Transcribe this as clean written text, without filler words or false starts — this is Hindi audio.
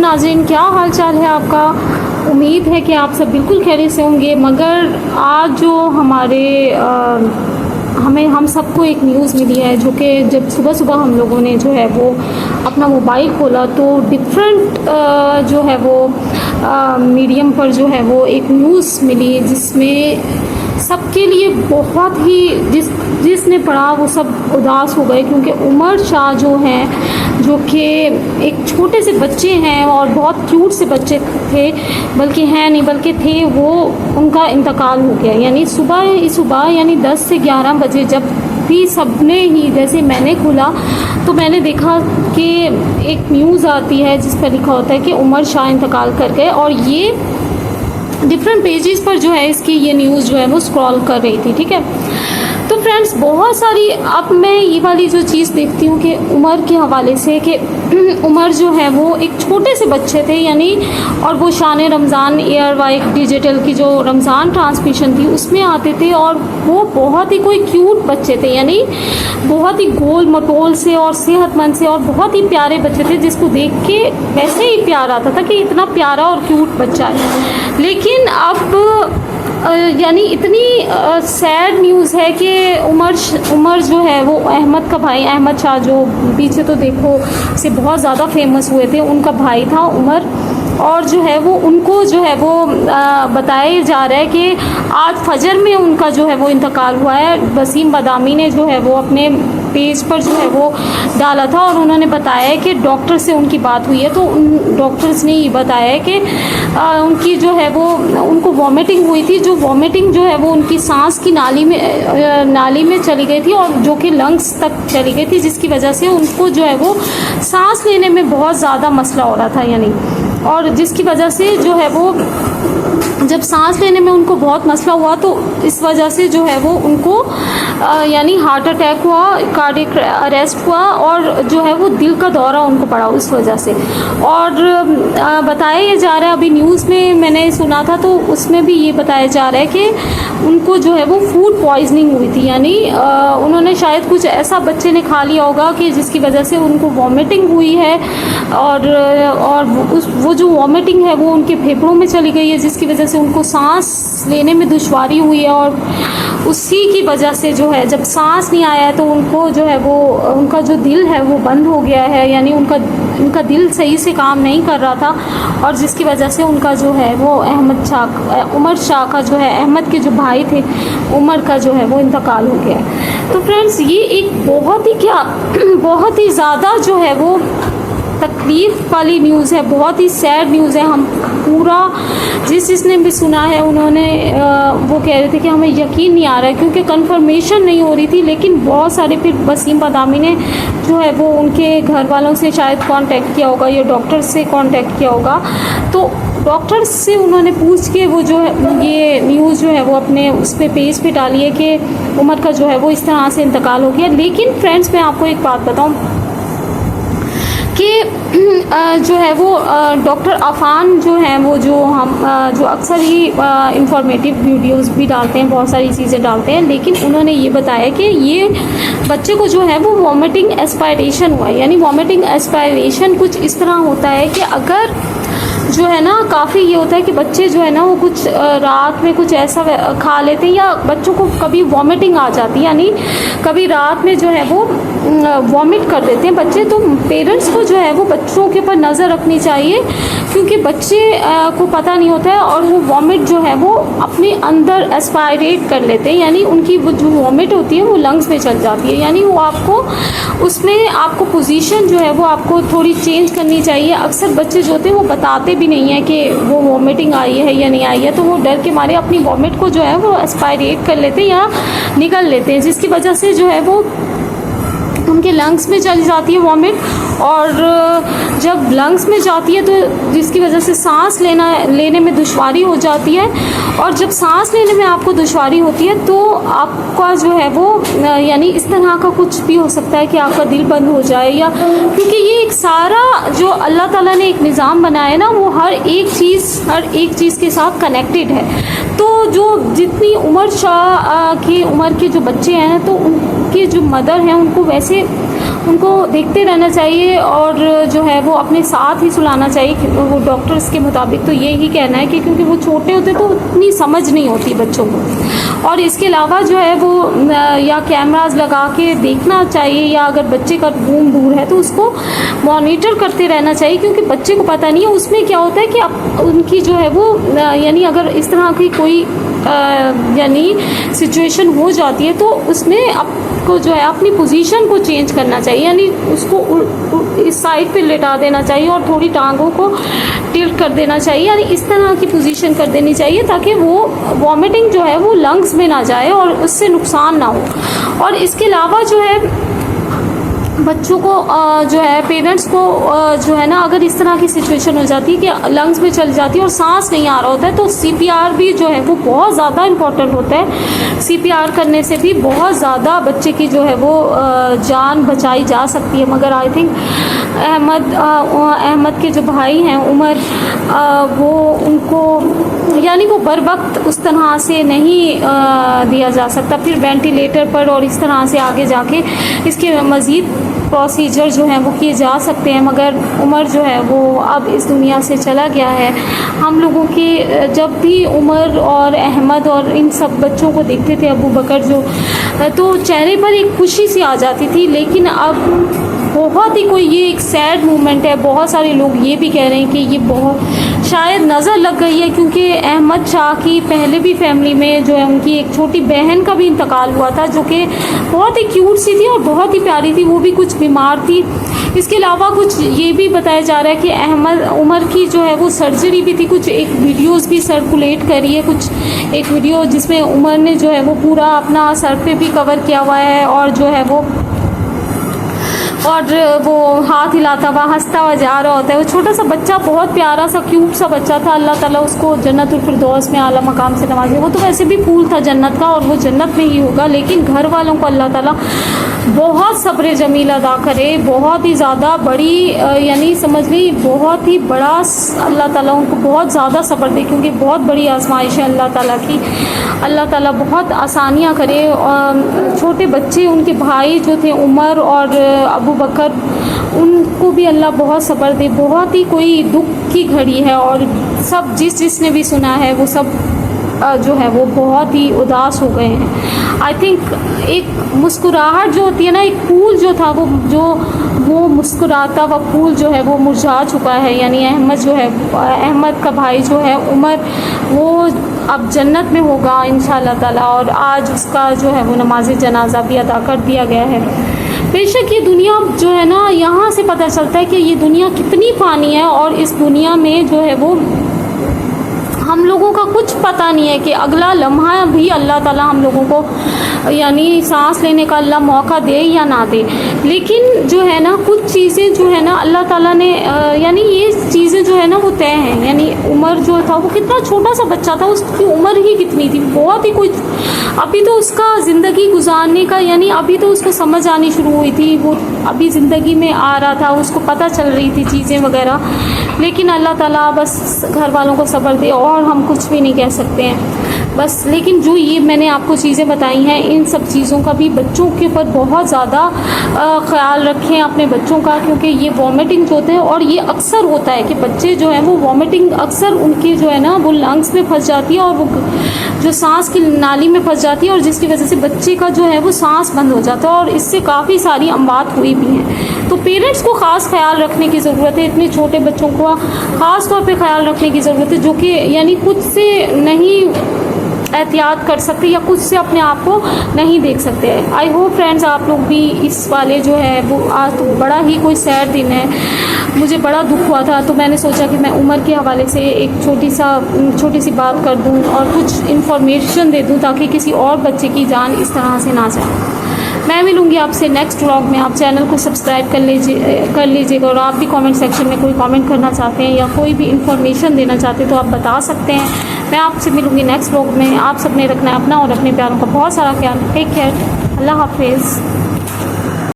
नाज़रीन, क्या हाल चाल है आपका। उम्मीद है कि आप सब बिल्कुल खैरियत से होंगे। मगर आज जो हम सबको एक न्यूज़ मिली है, जो कि जब सुबह सुबह हम लोगों ने जो है वो अपना मोबाइल खोला तो डिफरेंट जो है वो मीडियम पर जो है वो एक न्यूज़ मिली, जिसमें सबके लिए बहुत ही जिसने पढ़ा वो सब उदास हो गए। क्योंकि उमर शाह जो हैं, जो कि एक छोटे से बच्चे हैं और बहुत क्यूट से बच्चे थे, बल्कि हैं नहीं बल्कि थे वो, उनका इंतकाल हो गया। यानी सुबह यानी 10 से 11 बजे जब भी सबने ही, जैसे मैंने खोला तो मैंने देखा कि एक न्यूज़ आती है जिस पर लिखा होता है कि उमर शाह इंतकाल कर गए। और ये डिफरेंट पेजेस पर जो है इसकी ये न्यूज़ जो है वो स्क्रॉल कर रही थी। ठीक है, तो फ्रेंड्स बहुत सारी, अब मैं ये वाली जो चीज़ देखती हूँ कि उमर के हवाले से, कि उमर जो है वो एक छोटे से बच्चे थे यानी, और वो शान रमज़ान एयर वाइक डिजिटल की जो रमज़ान ट्रांसमिशन थी उसमें आते थे, और वो बहुत ही कोई क्यूट बच्चे थे, यानी बहुत ही गोल मटोल से और सेहतमंद से और बहुत ही प्यारे बच्चे थे, जिसको देख के वैसे ही प्यार आता था कि इतना प्यारा और क्यूट बच्चा है। लेकिन अब यानी इतनी सैड न्यूज़ है कि उमर जो है वो अहमद का भाई, अहमद शाह जो पीछे तो देखो से बहुत ज़्यादा फेमस हुए थे, उनका भाई था उमर। और जो है वो उनको जो है वो बताया जा रहा है कि आज फजर में उनका जो है वो इंतकाल हुआ है। वसीम बदामी ने जो है वो अपने पेज पर जो है वो डाला था, और उन्होंने बताया कि डॉक्टर से उनकी बात हुई है, तो उन डॉक्टर्स ने ये बताया है कि उनकी जो है वो, उनको वॉमिटिंग हुई थी, जो वॉमिटिंग जो है वो उनकी सांस की नाली में चली गई थी, और जो कि लंग्स तक चली गई थी, जिसकी वजह से उनको जो है वो सांस लेने में बहुत ज़्यादा मसला हो रहा था यानी, और जिसकी वजह से जो है वो जब सांस लेने में उनको बहुत मसला हुआ तो इस वजह से जो है वो उनको यानी हार्ट अटैक हुआ, कार्डियक अरेस्ट हुआ, और जो है वो दिल का दौरा उनको पड़ा उस वजह से। और बताया ये जा रहा है, अभी न्यूज़ में मैंने सुना था तो उसमें भी ये बताया जा रहा है कि उनको जो है वो फूड पॉइजनिंग हुई थी, यानी उन्होंने शायद कुछ ऐसा बच्चे ने खा लिया होगा कि जिसकी वजह से उनको वॉमिटिंग हुई है, और वो जो वॉमिटिंग है वो उनके फेफड़ों में चली गई है, जिसकी वजह से उनको सांस लेने में दुश्वारी हुई है। और उसी की वजह से जो है जब सांस नहीं आया तो उनको जो है वो, उनका जो दिल है वो बंद हो गया है, यानी उनका दिल सही से काम नहीं कर रहा था, और जिसकी वजह से उनका जो है वो उमर शाह का जो है, अहमद के जो भाई थे उमर का जो है वो इंतकाल हो गया। तो फ्रेंड्स ये एक बहुत ही ज़्यादा जो है वो तकलीफ़ वाली न्यूज़ है, बहुत ही सैड न्यूज़ है। हम पूरा जिसने भी सुना है उन्होंने वो कह रहे थे कि हमें यकीन नहीं आ रहा है, क्योंकि कंफर्मेशन नहीं हो रही थी। लेकिन बहुत सारे फिर वसीम बदामी ने जो है वो उनके घर वालों से शायद कांटेक्ट किया होगा या डॉक्टर से कांटेक्ट किया होगा, तो डॉक्टर से उन्होंने पूछ के वो जो है ये न्यूज़ जो है वो अपने उस पर पेज पे डाली है कि उमर का जो है वो इस तरह से इंतकाल हो गया। लेकिन फ्रेंड्स मैं आपको एक बात बताऊँ कि जो है वो डॉक्टर अफ़ान जो हैं वो जो अक्सर ही इंफॉर्मेटिव वीडियोस भी डालते हैं, बहुत सारी चीज़ें डालते हैं, लेकिन उन्होंने ये बताया कि ये बच्चे को जो है वो वॉमिटिंग एस्पायरेशन हुआ है। यानी वॉमिटिंग एस्पायरेशन कुछ इस तरह होता है कि अगर जो है ना, काफ़ी ये होता है कि बच्चे जो है ना वो कुछ रात में कुछ ऐसा खा लेते हैं, या बच्चों को कभी वॉमिटिंग आ जाती है, यानी कभी रात में जो है वो वॉमिट कर देते हैं बच्चे। तो पेरेंट्स को जो है वो बच्चों के ऊपर नज़र रखनी चाहिए, क्योंकि बच्चे को पता नहीं होता है, और वो वॉमिट जो है वो अपने अंदर एस्पायरेट कर लेते हैं, यानी उनकी वो जो वॉमिट होती है वो लंग्स में चल जाती है। यानी वो आपको पोजीशन जो है वो आपको थोड़ी चेंज करनी चाहिए। अक्सर बच्चे जो होते हैं वो बताते भी नहीं है कि वो वॉमिटिंग आई है या नहीं आई है, तो वो डर के मारे अपनी वॉमिट को जो है वो एस्पायरेट कर लेते हैं या निकल लेते हैं, जिसकी वजह से जो है वो उनके लंग्स में चली जाती है वॉमिट, और जब लंग्स में जाती है तो जिसकी वजह से सांस लेने में दुश्वारी हो जाती है, और जब सांस लेने में आपको दुश्वारी होती है तो आपका जो है वो यानी इस तरह का कुछ भी हो सकता है कि आपका दिल बंद हो जाए, या क्योंकि ये एक सारा जो अल्लाह ताला ने एक निज़ाम बनाया है ना, वो हर एक चीज़ के साथ कनेक्टेड है। तो जो जितनी उमर के जो बच्चे हैं तो उनके जो मदर हैं उनको वैसे उनको देखते रहना चाहिए और जो है वो अपने साथ ही सुलाना चाहिए। वो डॉक्टर्स के मुताबिक तो यही कहना है कि क्योंकि वो छोटे होते तो उतनी समझ नहीं होती बच्चों को। और इसके अलावा जो है वो या कैमरास लगा के देखना चाहिए, या अगर बच्चे का रूम दूर है तो उसको मॉनिटर करते रहना चाहिए, क्योंकि बच्चे को पता नहीं है उसमें क्या होता है कि अब उनकी जो है वो यानी अगर इस तरह की कोई यानी सिचुएशन हो जाती है तो उसमें आपको जो है अपनी पोजीशन को चेंज करना चाहिए, यानी उसको इस साइड पे लेटा देना चाहिए और थोड़ी टांगों को टिल्ट कर देना चाहिए, यानी इस तरह की पोजीशन कर देनी चाहिए ताकि वो वॉमिटिंग जो है वो लंग्स में ना जाए और उससे नुकसान ना हो। और इसके अलावा जो है बच्चों को जो है पेरेंट्स को जो है ना अगर इस तरह की सिचुएशन हो जाती है कि लंग्स में चल जाती है और सांस नहीं आ रहा होता है तो सीपीआर भी जो है वो बहुत ज़्यादा इम्पोर्टेंट होता है। सीपीआर करने से भी बहुत ज़्यादा बच्चे की जो है वो जान बचाई जा सकती है। मगर आई थिंक अहमद के जो भाई हैं उमर, वो उनको यानी वो बर वक्त उस तरह से नहीं दिया जा सकता, फिर वेंटिलेटर पर और इस तरह से आगे जाके इसके मज़ीद प्रोसीजर जो हैं वो किए जा सकते हैं। मगर उमर जो है वो अब इस दुनिया से चला गया है। हम लोगों के जब भी उमर और अहमद और इन सब बच्चों को देखते थे, अबू बकर जो, तो चेहरे पर एक खुशी सी आ जाती थी। लेकिन अब बहुत ही कोई ये एक सैड मोमेंट है। बहुत सारे लोग ये भी कह रहे हैं कि ये बहुत शायद नज़र लग गई है, क्योंकि अहमद शाह की पहले भी फैमिली में जो है उनकी एक छोटी बहन का भी इंतकाल हुआ था जो कि बहुत ही क्यूट सी थी और बहुत ही प्यारी थी, वो भी कुछ बीमार थी। इसके अलावा कुछ ये भी बताया जा रहा है कि अहमद उमर की जो है वो सर्जरी भी थी। कुछ एक वीडियोस भी सर्कुलेट करी है, कुछ एक वीडियो जिसमें उमर ने जो है वो पूरा अपना सर पे भी कवर किया हुआ है और जो है वो हाथ हिलाता हुआ हंसता हुआ जा रहा होता है। वो छोटा सा बच्चा, बहुत प्यारा सा क्यूट सा बच्चा था। अल्लाह ताला उसको जन्नतुल फिरदौस में आला मकाम से नवाजे। वो तो वैसे भी फूल था जन्नत का और वो जन्नत में ही होगा, लेकिन घर वालों को अल्लाह ताला बहुत सब्र जमील अदा करे, बहुत ही ज़्यादा बड़ी यानी समझ ली बहुत ही बड़ा अल्लाह ताला उनको बहुत ज़्यादा सब्र दे, क्योंकि बहुत बड़ी आजमाइश है अल्लाह ताला की। अल्लाह ताला बहुत आसानियाँ करे। छोटे बच्चे, उनके भाई जो थे उमर और अबू बकर, उनको भी अल्लाह बहुत सब्र दे। बहुत ही कोई दुख की घड़ी है और सब जिसने भी सुना है वो सब जो है वो बहुत ही उदास हो गए हैं। आई थिंक एक मुस्कुराहट जो होती है ना, एक फूल जो था वो मुस्कुराता हुआ फूल जो है वो मुरझा चुका है। यानी अहमद जो है, अहमद का भाई जो है उमर, वो अब जन्नत में होगा इंशाअल्लाह ताला। और आज उसका जो है वो नमाज जनाजा भी अदा कर दिया गया है। बेशक ये दुनिया जो है ना, यहाँ से पता चलता है कि ये दुनिया कितनी फ़ानी है और इस दुनिया में जो है वो हम लोगों का कुछ पता नहीं है कि अगला लम्हा भी अल्लाह ताला हम लोगों को यानी सांस लेने का अल्लाह मौका दे या ना दे। लेकिन जो है ना कुछ चीज़ें जो है ना अल्लाह ताला ने यानी ये चीज़ें जो है ना वो तय हैं। यानी उमर जो था वो कितना छोटा सा बच्चा था, उसकी उम्र ही कितनी थी, बहुत ही कुछ, अभी तो उसका ज़िंदगी गुजारने का यानी अभी तो उसको समझ आनी शुरू हुई थी, वो अभी ज़िंदगी में आ रहा था, उसको पता चल रही थी चीज़ें वगैरह। लेकिन अल्लाह ताला बस घर वालों को सब्र दे और हम कुछ भी नहीं कह सकते हैं बस। लेकिन जो ये मैंने आपको चीज़ें बताई हैं, इन सब चीज़ों का भी बच्चों के ऊपर बहुत ज़्यादा ख़्याल रखें अपने बच्चों का, क्योंकि ये वॉमिटिंग जो होते हैं और ये अक्सर होता है कि बच्चे जो हैं वो वॉमिटिंग अक्सर उनकी जो है ना वो लंग्स में फंस जाती है और वो जो सांस की नाली में फंस जाती है और जिसकी वजह से बच्चे का जो है वो सांस बंद हो जाता है और इससे काफ़ी सारी अमवात हुई भी हैं। तो पेरेंट्स को ख़ास ख्याल रखने की ज़रूरत है, इतने छोटे बच्चों को ख़ास तौर पे ख्याल रखने की ज़रूरत है जो कि यानी खुद से नहीं एहतियात कर सकते या खुद से अपने आप को नहीं देख सकते। आई होप फ्रेंड्स आप लोग भी इस वाले जो है वो आज तो बड़ा ही कोई सैड दिन है, मुझे बड़ा दुख हुआ था तो मैंने सोचा कि मैं उमर के हवाले से एक छोटी सी बात कर दूं और कुछ इन्फॉर्मेशन दे दूं ताकि किसी और बच्चे की जान इस तरह से ना जाए। मैं मिलूँगी आपसे नेक्स्ट व्लॉग में। आप चैनल को सब्सक्राइब कर लीजिएगा और आप भी कमेंट सेक्शन में कोई कमेंट करना चाहते हैं या कोई भी इन्फॉर्मेशन देना चाहते हैं तो आप बता सकते हैं। मैं आपसे मिलूँगी नेक्स्ट व्लॉग में। आप सबने रखना है अपना और अपने प्यारों का बहुत सारा ख्याल। टेक केयर, अल्लाह हाफिज़।